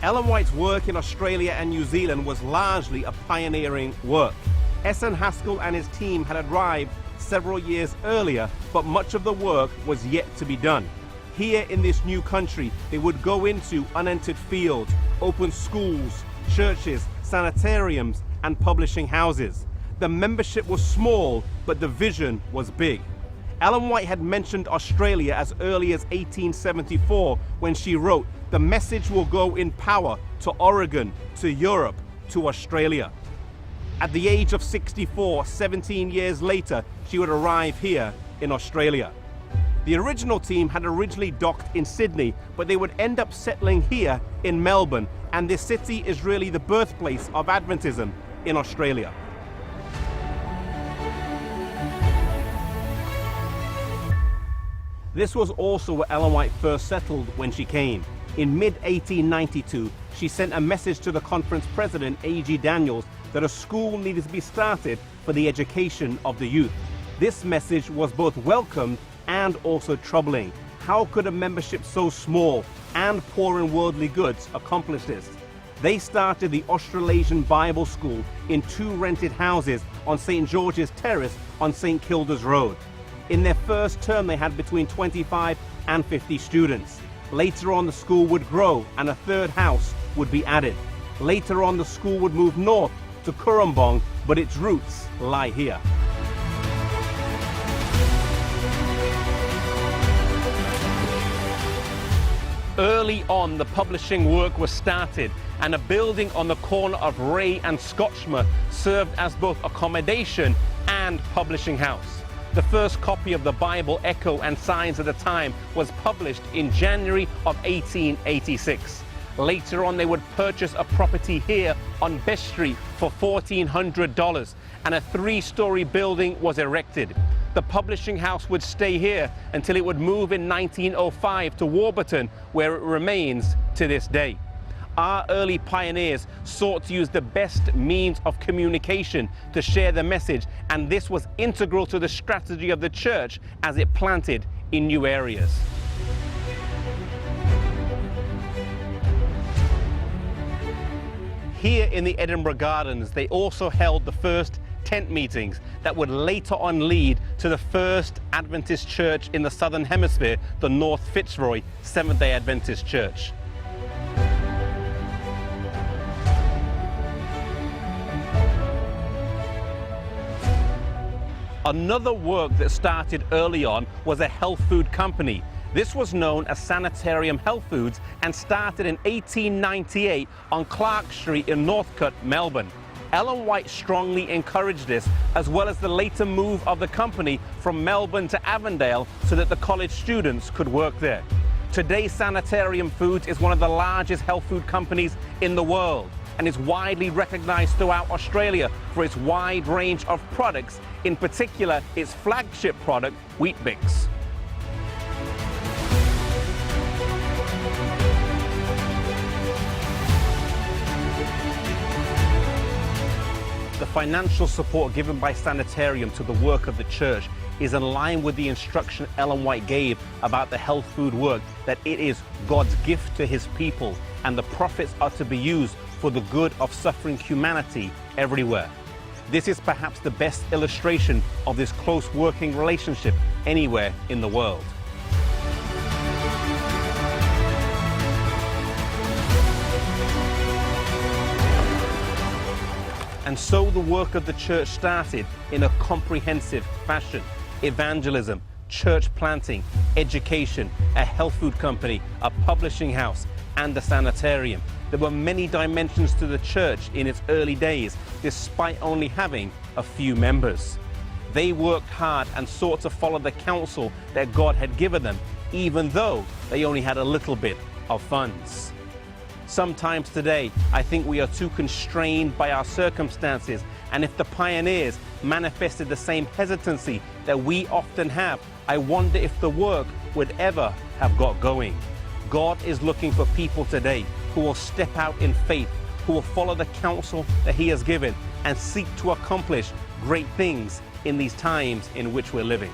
Ellen White's work in Australia and New Zealand was largely a pioneering work. S.N. Haskell and his team had arrived several years earlier, but much of the work was yet to be done. Here in this new country, they would go into unentered fields, open schools, churches, sanitariums, and publishing houses. The membership was small, but the vision was big. Ellen White had mentioned Australia as early as 1874 when she wrote, "The message will go in power to Oregon, to Europe, to Australia." At the age of 64, 17 years later, she would arrive here in Australia. The original team had originally docked in Sydney, but they would end up settling here in Melbourne, and this city is really the birthplace of Adventism in Australia. This was also where Ellen White first settled when she came. In mid-1892, she sent a message to the conference president, A.G. Daniels, that a school needed to be started for the education of the youth. This message was both welcomed and also troubling. How could a membership so small and poor in worldly goods accomplish this? They started the Australasian Bible School in 2 rented houses on St. George's Terrace on St. Kilda's Road. In their first term, they had between 25 and 50 students. Later on, the school would grow and a 3rd house would be added. Later on, the school would move north to Currumbong, but its roots lie here. Early on, the publishing work was started, and a building on the corner of Ray and Scotchmer served as both accommodation and publishing house. The first copy of the Bible, Echo and Signs of the Time was published in January of 1886. Later on, they would purchase a property here on Best Street for $1,400, and a 3-story building was erected. The publishing house would stay here until it would move in 1905 to Warburton, where it remains to this day. Our early pioneers sought to use the best means of communication to share the message, and this was integral to the strategy of the church as it planted in new areas. Here in the Edinburgh Gardens, they also held the first tent meetings that would later on lead to the first Adventist church in the Southern Hemisphere, the North Fitzroy Seventh-day Adventist Church. Another work that started early on was a health food company. This was known as Sanitarium Health Foods and started in 1898 on Clark Street in Northcote, Melbourne. Ellen White strongly encouraged this, as well as the later move of the company from Melbourne to Avondale so that the college students could work there. Today, Sanitarium Foods is one of the largest health food companies in the world and is widely recognized throughout Australia for its wide range of products, in particular its flagship product, Weet-Bix. The financial support given by Sanitarium to the work of the church is in line with the instruction Ellen White gave about the health food work, that it is God's gift to his people and the profits are to be used for the good of suffering humanity everywhere. This is perhaps the best illustration of this close working relationship anywhere in the world. And so the work of the church started in a comprehensive fashion. Evangelism, church planting, education, a health food company, a publishing house, and a sanitarium. There were many dimensions to the church in its early days, despite only having a few members. They worked hard and sought to follow the counsel that God had given them, even though they only had a little bit of funds. Sometimes today, I think we are too constrained by our circumstances, and if the pioneers manifested the same hesitancy that we often have, I wonder if the work would ever have got going. God is looking for people today who will step out in faith, who will follow the counsel that he has given and seek to accomplish great things in these times in which we're living.